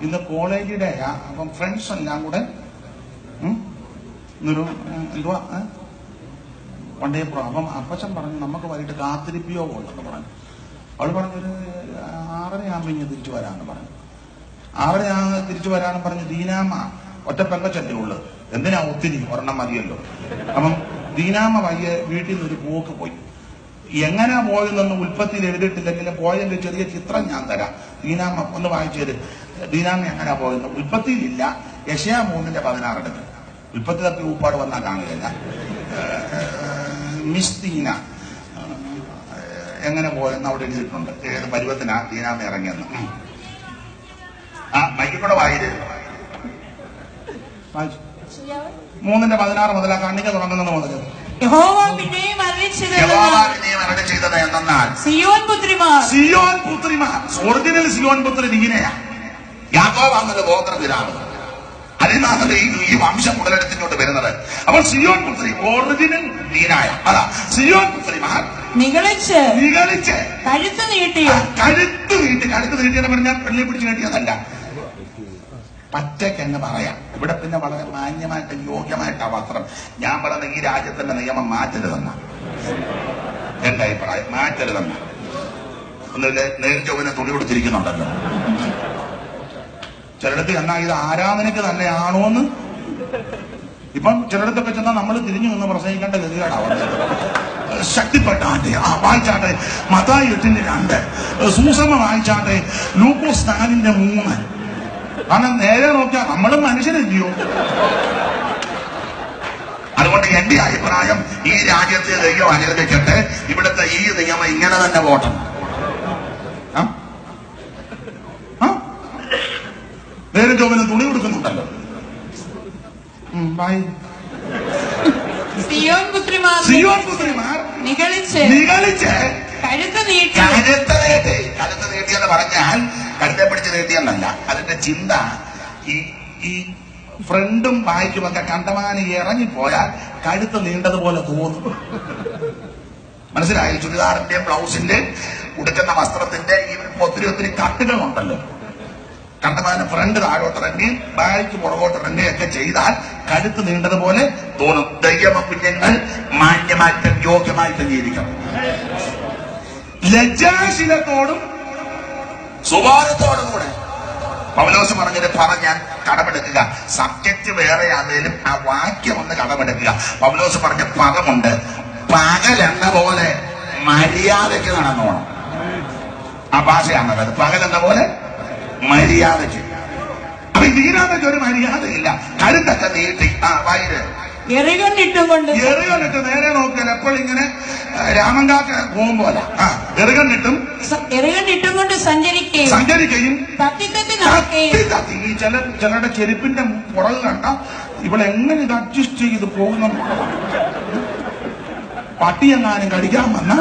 ഇന്ന് കോളേജിലെ അപ്പം ഫ്രണ്ട്സ് എല്ലാം കൂടെ ഇന്നൊരു എന്തുവാ വൺ ഡേ പ്രോ. അപ്പം അപ്പച്ചൻ പറഞ്ഞു നമുക്ക് വൈകിട്ട് കാത്തിരിപ്പിയോ ഉണ്ടെന്ന് പറഞ്ഞു. അവൾ പറഞ്ഞൊരു 6:30 ഇങ്ങനെ തിരിച്ചു വരാമെന്ന് പറഞ്ഞു. 6:30 തിരിച്ചു വരാമെന്ന് പറഞ്ഞു. ദീനാമ്മ ഒറ്റ പെങ്കച്ചല്ലേ ഉള്ളു, എന്തിനാ ഒത്തിരി, ഒരെണ്ണം മതിയല്ലോ. അപ്പം ദീനാമ്മ വയ്യ വീട്ടിൽ നിന്ന് ഒരു പോക്ക് പോയി. എങ്ങനെ പോയതെന്ന് ഉൽപ്പത്തിയിൽ എഴുതിയിട്ടില്ലെങ്കിലും പോയതിന്റെ ചെറിയ ചിത്രം ഞാൻ തരാം. ദീനാമ്മ ഒന്ന് വായിച്ചേര്. ദീനാമ്മ എങ്ങനെ പോയെന്ന് ഉൽപ്പത്തിയിലില്ല. യെശയ്യാ 3:16 എടുത്ത് ഉൽപ്പത്തി തപ്പി ഊപ്പാട് വന്നാൽ കാണുകയില്ല. മിസ് ദീന എങ്ങനെ പോയെന്ന് അവിടെ എഴുതിയിട്ടുണ്ട്. ഏത് പരുവത്തിനാ ദീനാമ്മ ഇറങ്ങിയെന്ന്. മൈക്കൂടെ വായിര്. 3:16 മുതലാ കണ്ണിക തുടങ്ങുന്നത് മുതൽ യഹോവ പിന്നെയും അരുളി ചെയ്തത് എന്നാൽ സിയോൻ പുത്രിമാർ ഒറിജിനൽ സിയോൻ പുത്രി ദീനയാ. യാക്കോബ് ആണെന്ന് ഗോത്രപിതാവ്. അതിനാണ് ഈ വംശം മുതലെടുത്തിങ്ങോട്ട് വരുന്നത്. അപ്പോൾ സിയോൻ പുത്രി ഒറിജിനൽ ദീനായ അതാ സിയോൻ പുത്രിമാർ നിഗളിച്ച് കഴുത്ത് നീട്ടി നീട്ടിയെന്ന് പറഞ്ഞാൽ പെണ്ണി പിടിച്ച് നീട്ടിയതല്ല, പറ്റയ്ക്ക് എന്ന് പറയാം. ഇവിടെ പിന്നെ വളരെ മാന്യമായിട്ട് യോഗ്യമായിട്ടാ വസ്ത്രം. ഞാൻ പറയുന്ന ഈ രാജ്യത്തിന്റെ നിയമം മാറ്റരുതെന്ന എന്റെ അഭിപ്രായം. മാറ്റരുതെന്ന ഒന്നുമില്ല. നേരിച്ചവനെ തുണി കൊടുത്തിരിക്കുന്നുണ്ടല്ലോ ചിലടത്ത്. എന്നാ ഇത് ആരാധനയ്ക്ക് തന്നെയാണോന്ന് ഇപ്പം ചിലടത്തൊക്കെ ചെന്നാൽ നമ്മൾ തിരിഞ്ഞു നിന്ന് പ്രസംഗിക്കേണ്ട ഗതികേടാവുന്നത്. ശക്തിപ്പെട്ടാട്ടെ വായിച്ചാട്ടെ മത്തായി 8:2, സൂസമ്മ വായിച്ചാട്ടെ ലൂക്കോസ് 4:3. കാരണം നേരെ നോക്കിയാൽ നമ്മളും മനുഷ്യനെല്ലയോ. അതുകൊണ്ട് എന്റെ അഭിപ്രായം ഈ രാജ്യത്തെ ദൈവം അനുവദിക്കട്ടെ. ഇവിടുത്തെ ഈ നിയമം ഇങ്ങനെ തന്നെ പോട്ടം. നേരെ ജോബിന് തുണി കൊടുക്കുന്നുണ്ടല്ലോ. സിയോൻ പുത്രിമാർ നിഗളിച്ച് കഴുത്ത് നീട്ടിയെന്ന് പറഞ്ഞാൽ കഴുത്തെ പിടിച്ച് നീട്ടിയെന്നല്ല. അതിന്റെ ചിന്ത ഈ ഫ്രണ്ടും ബായ്ക്കുമൊക്കെ കണ്ടമാനം ഇറങ്ങിപ്പോയാൽ കഴുത്ത് നീണ്ടതുപോലെ തോന്നും. മനസ്സിലായി? ചുരിദാറിന്റെ ബ്ലൗസിന്റെ ഉടുക്കുന്ന വസ്ത്രത്തിന്റെ ഈ ഒത്തിരി കട്ടുകളുണ്ടല്ലോ. കണ്ടമാനം ഫ്രണ്ട് താഴോട്ടിറങ്ങി ബായ്ക്ക് പുറകോട്ടിറങ്ങി ഒക്കെ ചെയ്താൽ കഴുത്ത് നീണ്ടതുപോലെ തോന്നും. ദൈവ കുഞ്ഞുങ്ങൾ മാന്യമായിട്ടും യോഗ്യമായിട്ടും ജീവിക്കണം. ലജ്ജാശീലത്തോടും സ്വഭാവത്തോടും കൂടെ പൗലോസ് പറഞ്ഞാൽ കടമെടുക്കുക. സബ്ജക്റ്റ് വേറെ ആണെങ്കിലും ആ വാക്യം ഒന്ന് കടമെടുക്കുക. പൗലോസ് പറഞ്ഞ പദമുണ്ട്, പകലെന്ന പോലെ മര്യാദയ്ക്ക് നടന്നോണം. ആ ഭാഷയാണത്. പകലെന്ന പോലെ മര്യാദയ്ക്ക്. അപ്പൊ ഇതിനകത്തൊക്കെ ഒരു മര്യാദയില്ല. കരുത്തൊക്കെ നീട്ടി വൈര് എറികണ്ടിട്ടുകൊണ്ട് നേരെ നോക്കിയാൽ എപ്പോഴിങ്ങനെ രാമൻകാക്ക പോകുമ്പോല എറികണ്ടിട്ടും കൊണ്ട് സഞ്ചരിക്കുകയും ഈ ചിലരുടെ ചെരുപ്പിന്റെ പുറകു കണ്ട ഇവളെങ്ങനെ ഇത് അഡ്ജസ്റ്റ് ചെയ്ത് പോകുന്ന പട്ടിയെങ്ങാനും കടിക്കാൻ വന്ന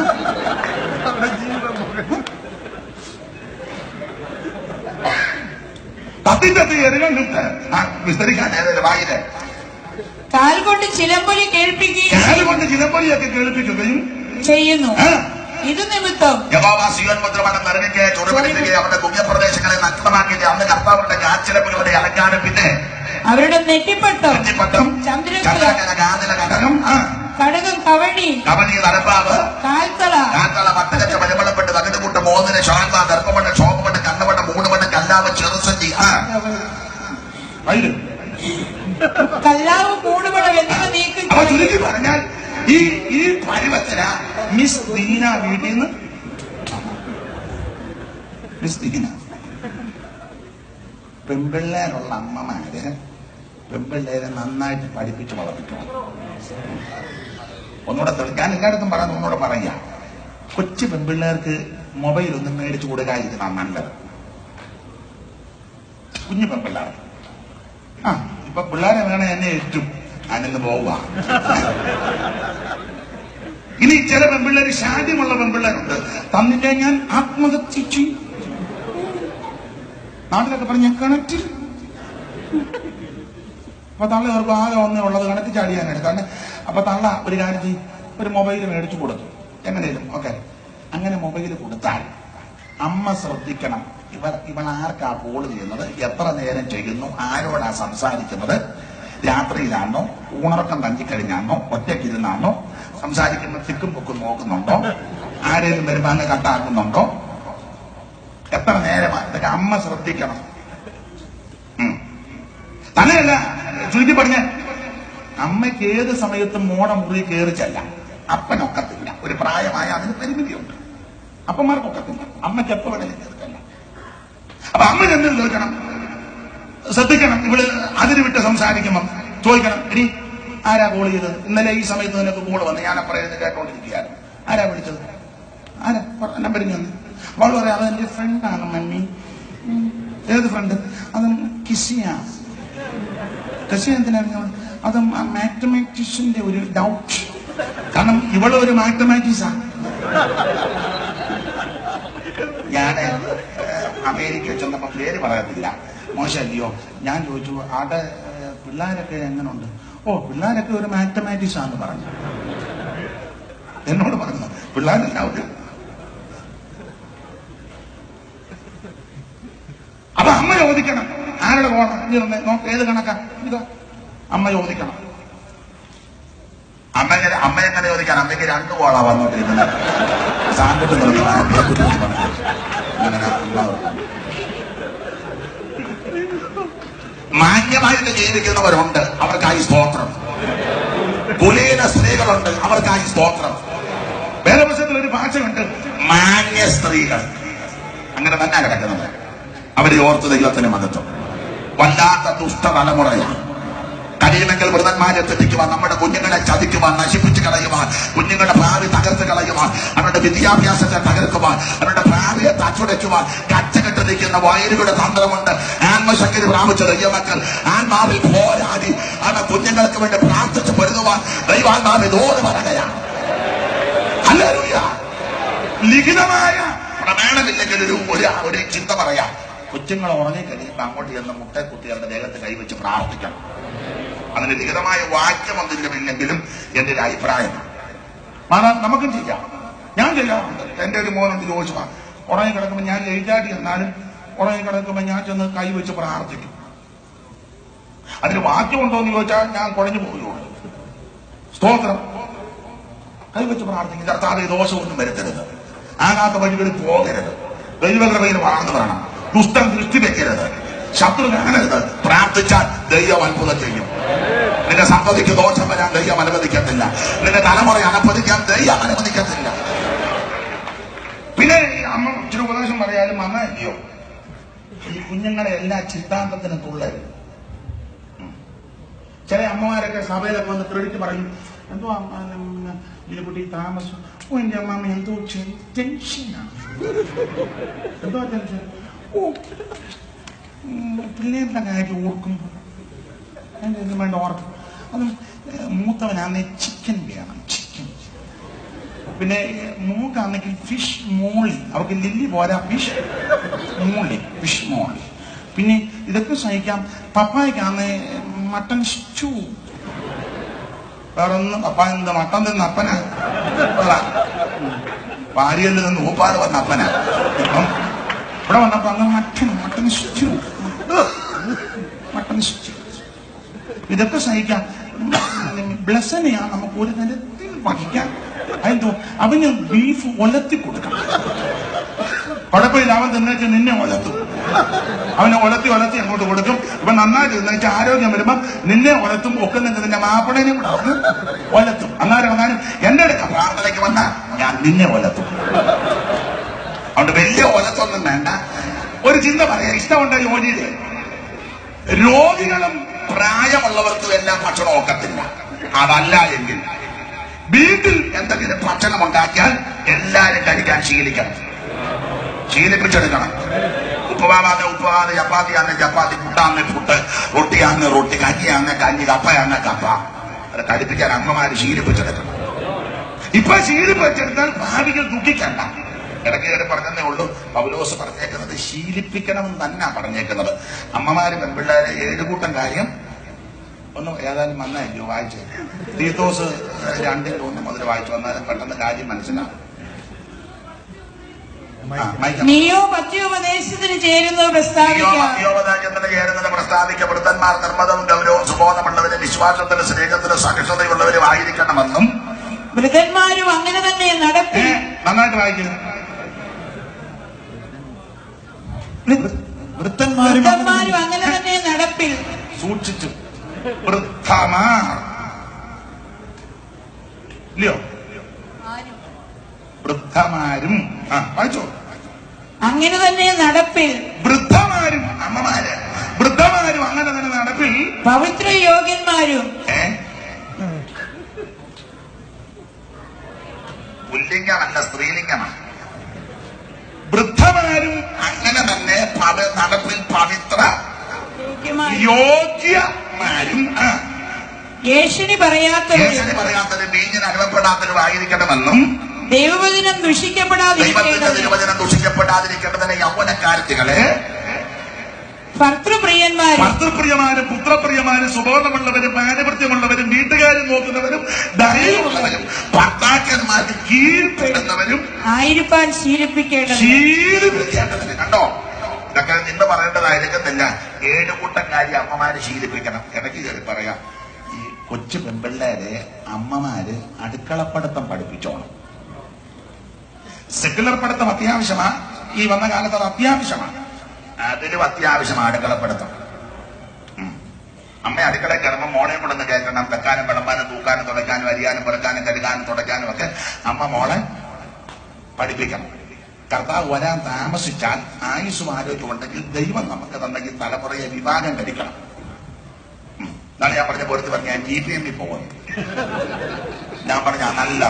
തത്തി എറികണ്ടിട്ട് വിസ്തരിക്കാൻ വായില് കാൽകൊണ്ട് ചിലമ്പൊലി ചിലമ്പൊലിയൊക്കെ കേൾപ്പിക്കുകയും ചെയ്യുന്നു. ഇത് നിമിത്തം അവരുടെ പുണ്യപ്രദേശങ്ങളെ നഷ്ടമാക്കിയിട്ട് അന്ന് കർത്താവിന്റെ കാച്ചിലപ്പുകളുടെ അലങ്കാരം, പിന്നെ അവരുടെ നെറ്റിപ്പട്ടം കടകം കവണി നടപ്പാവ് കാൽത്തള പട്ടകച്ച പരിമളപ്പെട്ട് തകിടുകൂട്ട് മോതിന് ശാന്ത ദർപ്പമണ്ണ് ക്ഷോഭമണ്ണ് കണ്ണമണ്ണ് മൂടുമണ്ണ് കല്ലാവ് ചെറുസഞ്ചി കല്ലാവ് മൂടുപടം എന്നിവ നീക്കി ചുരുക്കി പറഞ്ഞാൽ ഈ പരുവത്തിന മിസ് ദീന വീട്ടിൽ നിന്ന് മിസ് ദീന പെൺപിള്ളേരുള്ള അമ്മമാര് പെൺപിള്ളേരെ നന്നായിട്ട് പഠിപ്പിച്ച് വളർത്തിക്കണം. ഒന്നുകൂടെ ഞാൻ എല്ലായിടത്തും പറയാൻ ഒന്നുകൂടെ പറയാ, കൊച്ചു പെൺപിള്ളേർക്ക് മൊബൈൽ ഒന്നും മേടിച്ചു കൊടുക്കാതിരിക്കണം നല്ലത്. കുഞ്ഞു പെൺപിള്ളേർ ഇപ്പൊ പിള്ളേരെ വേണേ എന്നെ ഏറ്റും ഞാനിന്ന് പോവുക. ഇനി ചില പെൺപിള്ളേര് ശാഠ്യമുള്ള പെൺപിള്ളേരുണ്ട്. തന്നില്ല ഞാൻ ആത്മഹത്യ ചെയ്യും. നാട്ടിലൊക്കെ പറഞ്ഞ കിണറ്റിൽ അപ്പൊ തള്ള അവർക്ക് ആകെ ഒന്നേ ഉള്ളത് കിണറ്റിൽ ചാടിയാനായിട്ട്. കാരണം അപ്പൊ തള്ള ഒരു കാര്യം ചെയ്യും, ഒരു മൊബൈൽ മേടിച്ചു കൊടുത്തു എങ്ങനെയും. ഓക്കെ, അങ്ങനെ മൊബൈൽ കൊടുത്താൽ അമ്മ ശ്രദ്ധിക്കണം, ഇവളാർക്കാ കോള് ചെയ്യുന്നത്, എത്ര നേരം ചെയ്യുന്നു, ആരോടാ സംസാരിക്കുന്നത്, രാത്രിയിലാണോ, ഊണറക്കം തങ്ങിക്കഴിഞ്ഞാണോ, ഒറ്റയ്ക്കിരുന്നാണോ സംസാരിക്കുന്ന, തിക്കും പൊക്കും നോക്കുന്നുണ്ടോ, ആരെങ്കിലും വരുമ്പോ അങ്ങ് കട്ടാക്കുന്നുണ്ടോ, എത്ര നേരമാണ്, ഇതൊക്കെ അമ്മ ശ്രദ്ധിക്കണം. തന്നെയല്ല, ചുരുക്കി പറഞ്ഞ അമ്മയ്ക്ക് ഏത് സമയത്തും മോടെ മുറി കയറിച്ചല്ല, അപ്പനൊക്കത്തില്ല. ഒരു പ്രായമായ അതിന് പരിമിതിയുണ്ട്. അപ്പന്മാർക്കൊക്കത്തില്ല, അമ്മയ്ക്ക് എപ്പോ വേണമെങ്കിലും കയറിച്ചല്ല. അപ്പൊ അമ്മ എന്തും ചോദിക്കണം, ശ്രദ്ധിക്കണം. ഇവള് അതിന് വിട്ട് സംസാരിക്കുമ്പം ചോദിക്കണം, എടി ആരാ കോൾ ചെയ്തത്, ഇന്നലെ ഈ സമയത്ത് നിനക്ക് കോള് വന്ന്, ഞാൻ അപ്പുറം കേട്ടോണ്ടിരിക്കുകയായിരുന്നു, ആരാ വിളിച്ചത്, ആരാ നമ്പരിഞ്ഞ് വന്ന്. അവൾ പറയാം, അത് എന്റെ ഫ്രണ്ടാണ് മമ്മി. ഏത് ഫ്രണ്ട്? അത് കിസിയാ. കിസിയ എന്തിനാണ്? അത് മാത്തമാറ്റിക്സിന്റെ ഒരു ഡൗട്ട്. കാരണം ഇവളൊരു മാത്തമാറ്റിക്സാ. ഞാന് അമേരിക്ക ചെന്നപ്പോ പേര് പറയത്തില്ല, മോശമല്ലയോ. ഞാൻ ചോദിച്ചു, അവിടെ പിള്ളേരൊക്കെ എങ്ങനെയുണ്ട്? ഓ, പിള്ളേരൊക്കെ ഒരു മാത്തമാറ്റിക്സ് ആണെന്ന് പറഞ്ഞു. എന്നോട് പറഞ്ഞു, പിള്ളേരെല്ലാവരും. അപ്പൊ അമ്മ ചോദിക്കണം, ആരുടെ പോകണം, നോക്ക് ഏത് കണക്കാ ഇതാ. അമ്മ ചോദിക്കണം. അമ്മ എങ്ങനെ ചോദിക്കാൻ? അമ്മയ്ക്ക് 2 കോളാ വന്നോണ്ടിരിക്കുന്നത്. സാമ്പിട്ട് മാന്യമായിട്ട് ജീവിക്കുന്നവരുണ്ട്, അവർക്കായി സ്തോത്രം. കുലീന സ്ത്രീകളുണ്ട്, അവർക്കായി സ്തോത്രം. വേദപുസ്തകത്തിൽ ഒരു ഭാഷയുണ്ട്, മാന്യ സ്ത്രീകൾ. അങ്ങനെ തന്നെ കിടക്കുന്നത്. അവരെ ഓർത്ത് ദൈവത്തിന് മഹത്വം. വല്ലാത്ത ദുഷ്ട തലമുറയാണ്. കഴിയുമെങ്കിൽ വൃതന്മാരെ തെറ്റിക്കുവാൻ, നമ്മുടെ കുഞ്ഞുങ്ങളെ ചതിക്കുവാൻ, നശിപ്പിച്ച് കളയുവാൻ, കുഞ്ഞുങ്ങളുടെ ഭാവി തകർത്ത് കളയുവാൻ, അവരുടെ വിദ്യാഭ്യാസത്തെ തകർക്കുവാൻ, അവരുടെ ഭാവിയെ തച്ചുടയ്ക്കുവാൻ കച്ചകെട്ട് നിൽക്കുന്ന വയലുകളുടെ തന്ത്രമുണ്ട്. ആത്മശക്തി പ്രാപിച്ച ദൈവമക്കൾ ആത്മാവിൽ പോരാടി അവരുടെ കുഞ്ഞുങ്ങൾക്ക് വേണ്ടി പ്രാർത്ഥിച്ച് പൊരുതുവാൻ ദൈവാത്മാവിൽ ഓടി പറയുകയാണ്. ഹല്ലേലൂയ. ലിഖിതമായ പ്രമാണമില്ലെങ്കിൽ ഒരു ചിന്ത പറയാം. കൊച്ചുങ്ങൾ ഉറങ്ങിക്കഴിയുമ്പോൾ അങ്ങോട്ട് ചെന്ന് മുട്ട കുട്ടികളുടെ ദേഹത്ത് കൈവച്ച് പ്രാർത്ഥിക്കണം. അതിന് ലിഖിതമായ വാക്യമൊന്നുമില്ലെങ്കിലും എന്റെ ഒരു അഭിപ്രായമാണ്. നമുക്കും ചെയ്യാം, ഞാൻ ചെയ്യാറുണ്ട്. എന്റെ ഒരു മോനോട് ചോദിച്ചാൽ ഉറങ്ങി കിടക്കുമ്പോൾ ഞാൻ എഴുതാടി എന്നാലും ഉറങ്ങി കിടക്കുമ്പോൾ ഞാൻ ചെന്ന് കൈവച്ച് പ്രാർത്ഥിക്കും. അതിന് വാക്യമുണ്ടോ എന്ന് ചോദിച്ചാൽ ഞാൻ കുഴഞ്ഞു പോകുകയുള്ളൂ. സ്തോത്രം. കൈവച്ച് പ്രാർത്ഥിക്കും, കർത്താവേ ദോഷമൊന്നും വരുത്തരുത്, ആകാത്ത വഴികളിൽ പോകരുത്, ദൈവകൃപയിൽ വളർന്നു വരണം, ദുഷ്ടം ദൃഷ്ടി വെക്കരുത്, ശത്രു കാണരുത്. പ്രാർത്ഥിച്ചാൽ ദൈവം അത്ഭുതം ചെയ്യും. നിന്റെ സന്തതിക്ക് ദോഷം വരാൻ ദൈവം അനുവദിക്കത്തില്ല. നിന്റെ തലമുറയെ അനപ്പതിക്കാൻ ദൈവം അനുവദിക്കത്തില്ല. പിന്നെ അമ്മ ഇച്ചിരി ഉപദേശം പറയാലും അമ്മ അല്ലയോ, ഈ കുഞ്ഞുങ്ങളെ എല്ലാ ചിന്താന്തത്തിനും തുള്ളരുത്. ചില അമ്മമാരൊക്കെ സഭയിലൊക്കെ വന്ന് ക്രെഡിറ്റ് പറയും, എന്തോ കുട്ടി താമസം, ഓ എന്റെ അമ്മാമ്മ എന്തോ ടെൻഷനാണ്, എന്തോ ടെൻഷൻ, ഓ പിള്ളേരുടെ കാര്യം ഓർക്കുമ്പോ അതിന് വേണ്ട ഓർക്കും. അതും മൂത്തവനാന്നെ ചിക്കൻ വേണം, ചിക്കൻ. പിന്നെ മൂക്കാണെങ്കിൽ ഫിഷ് മോളി, അവർക്ക് ലില്ലി പോരാ, ഫിഷ് മോളി, ഫിഷ് മോളി. പിന്നെ ഇതൊക്കെ സഹിക്കാം. പപ്പായ്ക്കാന്ന് മട്ടൺ സ്റ്റൂ. വേറെ ഒന്നും പപ്പ എന്താ മട്ടൻ തിന്ന് അപ്പനാ, ഭാര്യയിൽ നിന്ന് ഊപ്പാട് വന്ന അപ്പനാ. ഇപ്പം ഇവിടെ വന്നപ്പോ അങ്ങ് മട്ടൺ സ്റ്റൂ, മട്ടൺ സ്റ്റൂ. ഇതൊക്കെ സഹിക്കാം. ബ്ലസനെയാ നമുക്ക് ഒരു തരത്തിൽ വഹിക്കാം. അതെന്തോ അവന് ബീഫ് ഒലത്തി കൊടുക്കണം. കുഴപ്പമില്ല, അവൻ തിന്നേച്ച് നിന്നെ ഒലത്തും. അവനെ ഒലത്തി അങ്ങോട്ട് കൊടുക്കും. ഇവൻ നന്നായിട്ട് തിന്നേച്ച് ആരോഗ്യം വരുമ്പോ നിന്നെ ഒലത്തും. ഒക്കെ നിന്റെ മാപ്പിളേനെ കൂടെ അവന് ഒലത്തും. അന്നേരം എന്റെ അടുക്ക പ്രാർത്ഥനയ്ക്ക് വന്നാൽ ഞാൻ നിന്നെ ഒലത്തും. അതുകൊണ്ട് വലിയ ഒലത്തൊന്നും വേണ്ട. ഒരു ചിന്ത പറയാം, ഇഷ്ടമുണ്ട് ജോലിയില്. രോഗികളും പ്രായമുള്ളവർക്കും എല്ലാം ഭക്ഷണം ഒക്കത്തില്ല. അതല്ല എങ്കിൽ വീട്ടിൽ എന്തെങ്കിലും ഭക്ഷണം ഉണ്ടാക്കിയാൽ എല്ലാരും കഴിക്കാൻ ശീലിപ്പിച്ചെടുക്കണം. ഉപ്പുമാവാന്ന് ഉപ്പുമാവ്, ചപ്പാത്തിയാന്ന് ചപ്പാത്തി, പുട്ടാന്ന് പുട്ട്, റൊട്ടിയാന്ന് റൊട്ടി, കഞ്ഞിയാന്ന് കഞ്ഞി, കപ്പയാന്ന് കപ്പ. അത് കഴിപ്പിക്കാൻ അമ്മമാര് ശീലിപ്പിച്ചെടുക്കണം. ഇപ്പൊ ശീലിപ്പിച്ചെടുത്താൽ ഭാവികൾ ദുഃഖിക്കണ്ട. ഇടയ്ക്ക് പറഞ്ഞതേ ഉള്ളൂ. പൗലോസ് പറഞ്ഞേക്കുന്നത് ശീലിപ്പിക്കണമെന്ന് തന്നെ പറഞ്ഞേക്കുന്നത്. അമ്മമാര് പെൺപിള്ളേരെ 7 കൂട്ടം കാര്യം ഒന്ന് ഏതായാലും വന്നായിരിക്കും വായിച്ചു. തീത്തോസ് 2:1 മുതൽ വായിച്ചു വന്നാലും പെട്ടെന്ന് കാര്യം മനസ്സിലാവും. നീയോ പത്യോപദേശത്തിന് ചേരുന്നത് പ്രസ്താവിക്ക വൃദ്ധന്മാർ നിർമ്മതവും ഗൗരവവും സുബോധമുള്ളവരും വിശ്വാസത്തിലും സ്നേഹത്തിലും സഹിഷ്ണുതയുള്ളവരും ആയിരിക്കണമെന്നും വൃദ്ധന്മാരും അങ്ങനെ തന്നെ നടപ്പിൽ നന്നായിട്ട് വായിക്കുന്നു. വൃദ്ധന്മാരും അങ്ങനെ തന്നെ നടപ്പിൽ സൂക്ഷിച്ചു. വൃദ്ധമാർ ഇല്ലയോ? വൃദ്ധമാരും വായിച്ചോ. അങ്ങനെ തന്നെ നടപ്പിൽ വൃദ്ധമാരും അമ്മമാര് വൃദ്ധമാരും അങ്ങനെ തന്നെ നടപ്പിൽ പവിത്ര യോഗ്യന്മാരും പുല്ലിംഗമല്ല സ്ത്രീലിംഗമാണ്. വൃദ്ധമാരും അങ്ങനെ തന്നെ നടപ്പിൽ പവിത്ര യോഗ്യമാരും യേശുവിന് പറയാത്തവരും വീഞ്ഞിന് അനുഭവപ്പെടാത്തവരും ആയിരിക്കണമെന്നും ദൈവവചനം ദുഷിക്കപ്പെടാതിരിക്കേണ്ടതിന് യൗവനക്കാരത്തികളെ ഭർത്തൃപ്രിയമാരും പുത്രപ്രിയമാരും സുബോധമുള്ളവരും മാനവൃത്യമുള്ളവരും വീട്ടുകാരും നോക്കുന്നവരും ധൈര്യമുള്ളവരും ഭർത്താക്കന്മാർക്ക് കീഴ്പ്പെടുന്നവരും ആയിരിക്കാൻ ശീലിപ്പിക്കേണ്ടതിന്. കണ്ടോ, ഇതൊക്കെ നിന്ന് പറയേണ്ടതായിരിക്കത്തില്ല. 7 കൂട്ടം കാര്യം അമ്മമാര് ശീലിപ്പിക്കണം. ഇടയ്ക്ക് കയറി പറയാം, ഈ കൊച്ചു പെൺപിള്ളേരെ അമ്മമാര് അടുക്കളപ്പടുത്തം പഠിപ്പിച്ചോണം. സെക്കുലർ പഠിത്തം അത്യാവശ്യമാണ്. ഈ വന്ന കാലത്ത് അത് അത്യാവശ്യമാണ്. അതിലും അത്യാവശ്യമാണ് അടുക്കളപ്പെടുത്തം. അമ്മ അടുക്കളയിൽ കയറുമ്പോൾ മോളെ കൊണ്ടൊന്ന് കേൾക്കണം. വെക്കാനും വിളമ്പാനും തൂക്കാനും തുടയ്ക്കാനും അരിയാനും പെറുക്കാനും കരുകാനും തുടയ്ക്കാനും ഒക്കെ അമ്മ മോളെ പഠിപ്പിക്കണം. കർത്താവ് വരാൻ താമസിച്ചാൽ ആയുസ്സും ആരോഗ്യം ഉണ്ടെങ്കിൽ ദൈവം നമുക്ക് തന്നെങ്കിൽ തലമുറയെ വിഭാഗം കഴിക്കണം. എന്നാണ് ഞാൻ പറഞ്ഞ പോലത്ത് പറഞ്ഞ ഞാൻ GPM പോകുന്നു. ഞാൻ പറഞ്ഞ നല്ല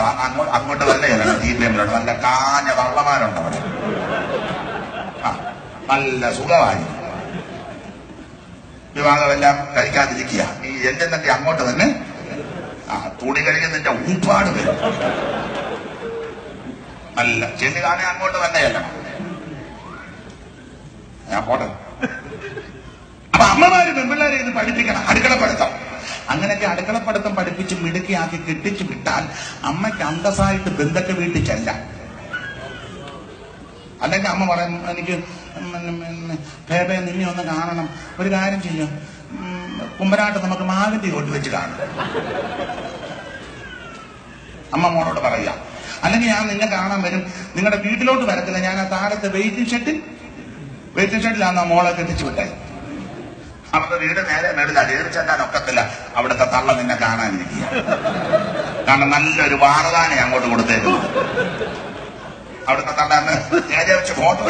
അങ്ങോട്ട് തന്നെ ചെല്ലണം. GPMിലുണ്ട് നല്ല കാഞ്ഞ വള്ളമാരുണ്ട് അവിടെ. നല്ല സുഖമായി വിവാഹമെല്ലാം കഴിക്കാതിരിക്കുക. നീ എന്തെന്നൊക്കെ അങ്ങോട്ട് തന്നെ തുണി കഴിക്കുന്നതിന്റെ ഊപ്പാട് വരും. നല്ല ചെന്ന് കാണാൻ അങ്ങോട്ട് തന്നെ ചെല്ലണം. ഞാൻ പോട്ടെ. അപ്പൊ അമ്മമാര് പെൺപിള്ളേരെ ഇത് പഠിപ്പിക്കണം. അടുക്കളപ്പെടുത്തം. അങ്ങനെയൊക്കെ അടുക്കളപ്പെടുത്തം പഠിപ്പിച്ച് മിടുക്കിയാക്കി കെട്ടിച്ചു വിട്ടാൽ അമ്മയ്ക്ക് അന്തസ്സായിട്ട് ബന്ധുക്കൾ വീട്ടിൽ ചെല്ലാം. അല്ലെങ്കിൽ അമ്മ പറയും, എനിക്ക് ബേബേ നിന്നെ ഒന്ന് കാണണം. ഒരു കാര്യം ചെയ്യും, കുമ്പനാട്ട് നമുക്ക് മാവിന്റെ ചോട്ട് വെച്ച് കാണും. അമ്മ മോളോട് പറയാം. അല്ലെങ്കിൽ ഞാൻ നിന്നെ കാണാൻ വരും, നിങ്ങളുടെ വീട്ടിലോട്ട് വരത്തില്ല, ഞാൻ ആ താഴത്തെ വെയിറ്റിംഗ് ഷെഡിലാണ് മോളെ കെട്ടിച്ചു വിട്ടത്. അവരുടെ വീട് നേരെ മേളിലാണ്, ഏറി ചെല്ലാൻ ഒക്കത്തില്ല. അവിടുത്തെ തള്ള നിന്നെ കാണാനിരിക്കുക. കാരണം നല്ലൊരു വാറതാനെ അങ്ങോട്ട് കൊടുത്തേക്കും. അവിടുത്തെ തള്ളാന്ന് നേരെ വെച്ച് ഫോട്ടോ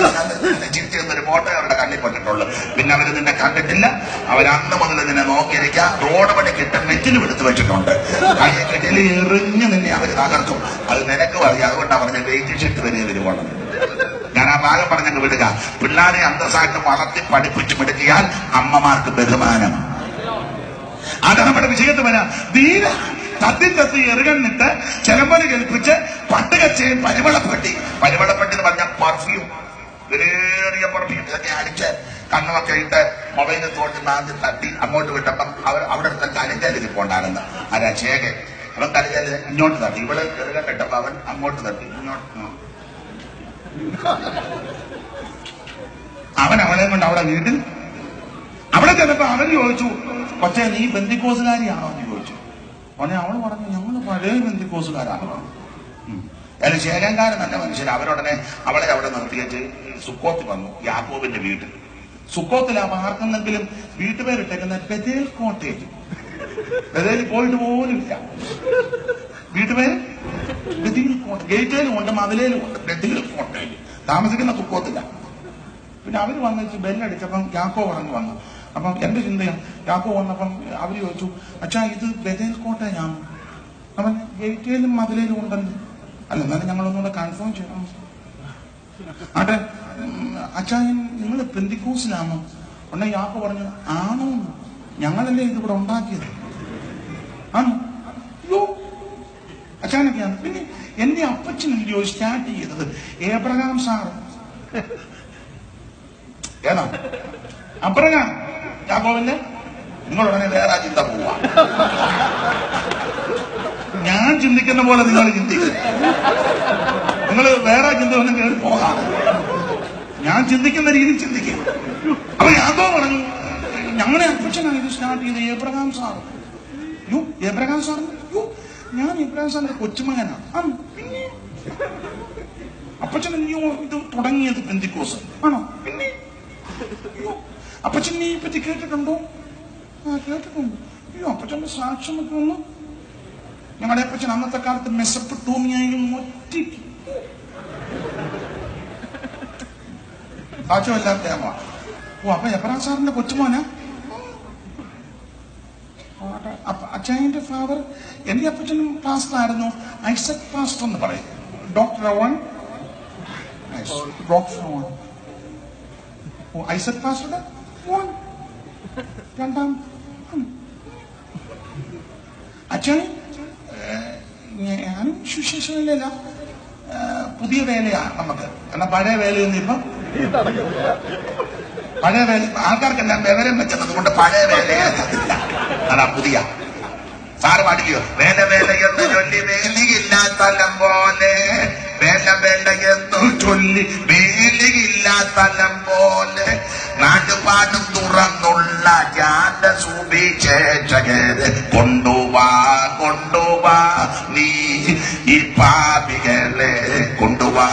ചിരിച്ചിരുന്നൊരു ഫോട്ടോ അവരുടെ കണ്ണിൽ പെട്ടിട്ടുള്ളു. പിന്നെ അവര് നിന്നെ കണ്ടിട്ടില്ല. അവരന്ന് മുതൽ നിന്നെ നോക്കിയിരിക്കുക. റോഡ് പണി കിട്ടാൻ നെറ്റിലും എടുത്തു വെച്ചിട്ടുണ്ട്. കയ്യിൽ എറിഞ്ഞ് നിന്നെ അവർ തകർക്കും. അത് നിനക്കും അറിയാം. അതുകൊണ്ടാണ് പറഞ്ഞ വെയിറ്റിംഗ് ഷെഡ് വരെ ഇതിന് പോകണം. ഞാൻ ആ ഭാഗം പറഞ്ഞങ്ങ് വിടുക. പിള്ളേരെ അന്തസ്സായിട്ട് വളർത്തി പഠിപ്പിച്ച് മിടുക്കിയാൽ അമ്മമാർക്ക് ബഹുമാനം. അത് നമ്മുടെ വിഷയത്ത് വരാം. ധീര തത്തി എറുകന്നിട്ട് ചിലമ്പല് കേൾപ്പിച്ച് പട്ടുകച്ചയും പരിമളപ്പെട്ടി എന്ന് പറഞ്ഞ പെർഫ്യൂം, വിലയേറിയ പെർഫ്യൂം ഇതൊക്കെ അടിച്ച് കണ്ണുമൊക്കെ ഇട്ട് മൊബൈലിൽ തോണ്ടി മാന്തി തട്ടി അങ്ങോട്ട് വിട്ടപ്പം അവിടെ കരിഞ്ചാൽ ഇരിപ്പുണ്ടാകുന്ന ആരാ ചേകൻ. അവൻ കരിഞ്ചാൽ ഇങ്ങോട്ട് തട്ടി. ഇവിടെ എറുകണ്ടിട്ടപ്പോ അവൻ അങ്ങോട്ട് തട്ടി ഇങ്ങോട്ട്. അവൻ അവളെ കൊണ്ട് അവിടെ വീട്ടിൽ അവിടെ ചെന്നപ്പോ അവൻ ചോദിച്ചു, പക്ഷേ നീ ബന്ധിക്കോസുകാരിയാണോ എന്ന് ചോദിച്ചു. ഉടനെ അവള് പറഞ്ഞു, ഞങ്ങള് പഴയ ബന്ധിക്കോസുകാരാണ്. അയാൾ ശേഖരൻകാരൻ നല്ല മനുഷ്യൻ. അവരുടനെ അവളെ അവിടെ നിർത്തിയേച്ച് സുക്കോത്തിൽ വന്നു. യാക്കോബിന്റെ വീട്ടിൽ. സുക്കോത്തിലാ ആർക്കെന്നെങ്കിലും വീട്ടുപേരിട്ടേക്കുന്ന ബഥേൽ കോട്ടേജ്. ബഥേലിൽ പോയിട്ട് പോലുമില്ല. വീട്ടുപേര് ബഥേൽ കോട്ട. ഗേറ്റേലും ഉണ്ട്, മതിലേലും ഉണ്ട്. Bethel cottage. താമസിക്കുന്ന സുക്കോത്തില്ല. പിന്നെ അവര് വന്നിച്ച് ബെല്ലടിച്ചപ്പം യാക്കോ പറഞ്ഞു വന്നു. അപ്പം എന്റെ ചിന്തയാണ്, യാക്കോ വന്നപ്പം അവര് ചോദിച്ചു, അച്ഛാ ഇത് ബഥേൽ കോട്ടയാണ്. അവൻ ഗേറ്റേലും മതിലേലും ഉണ്ടല്ലോ. അല്ല, എന്നാലും ഞങ്ങളൊന്നുകൂടെ കൺഫേം ചെയ്യണം. ആട്ടെ അച്ഛാ നിങ്ങൾ പെന്തിക്കോസിലാണോ? ഉടനെ യാക്കോ പറഞ്ഞു, ആണോ, ഞങ്ങളല്ലേ ഇതിവിടെ ഉണ്ടാക്കിയത്. ആണോ? അയ്യോ അച്ഛനൊക്കെയാണ്. പിന്നെ എന്റെ അപ്പച്ചനല്ലയോ സ്റ്റാർട്ട് ചെയ്തത്, ഏബ്രഹാം സാറ്. ഏതാ അബ്രഹാം? യാക്കോബിന്റെ. നിങ്ങൾ ഉടനെ വേറെ ചിന്ത പോവാ. ഞാൻ ചിന്തിക്കുന്ന പോലെ നിങ്ങൾ ചിന്തിക്കും. നിങ്ങൾ വേറെ ചിന്ത ഒന്നും കയറി പോകാം. ഞാൻ ചിന്തിക്കുന്ന രീതി ചിന്തിക്കും. അപ്പൊ ഞാനോ പറഞ്ഞു, ഞങ്ങളെ അപ്പച്ചനാണ് ഇത് സ്റ്റാർട്ട് ചെയ്ത് എബ്രഹാം സാർ. എബ്രഹാം സാർ, ഞാൻ എബ്രഹാം സാറിന്റെ കൊച്ചുമകനാണ്. പിന്നെ അപ്പച്ചൻ ഇത് തുടങ്ങിയത് പെന്തിക്കോസ് ആണോ? പിന്നെ അപ്പച്ചൻ ഈ പറ്റി കേട്ടിട്ടുണ്ടോ? കേട്ടിട്ടുണ്ട്. അപ്പച്ചന്റെ സാക്ഷ്യം ഒക്കെ ഒന്ന്. ഞങ്ങളുടെ അപ്പച്ചൻ അന്നത്തെ കാലത്ത് മെസപ്പൊട്ടേമിയയിലും ഒറ്റയ്ക്ക് സാക്ഷ്യമില്ലാത്ത അപ്പൊ എബ്രഹാം സാറിന്റെ കൊച്ചുമോനാ. അച്ഛൻ്റെ ഫാദർ, എന്റെ അപ്പച്ചനും പാസ്റ്റർ ആയിരുന്നു, ഐസക് പാസ്റ്റർ എന്ന് പറയും. ഡോക്ടർ ഐസക് പാസ്റ്ററുടെ മോൻ രണ്ടാം. അച്ഛൻ ഞാനും സുശേഷനിലല്ല, പുതിയ വേലയാണ് നമുക്ക്. എന്നാൽ പഴയ വേലയൊന്നും ഇപ്പം പഴയ വേല ആൾക്കാർക്കെല്ലാം വിവരം വെച്ചത് കൊണ്ട് പഴയ വേലയില്ല. അതാ പുതിയ. സാറ് പാടില്ലയോ, വേല വേല എന്ന് ചൊല്ലി വേലിയില്ല തലം പോലെ, വേല വേല എന്ന് ചൊല്ലി വേലിയില്ല തലം പോലെ, നാടുപാടും തുറന്നുള്ള ജാത സുവിശേഷകരെ കൊണ്ടുവാ കൊണ്ടുവാ, നീ ഈ പാപികളെ കൊണ്ടുവാ.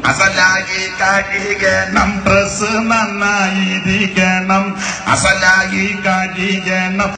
അസലായി കഴിയണം, ഡ്രസ് നന്നായിരിക്കണം, അസലായി കഴിയണം.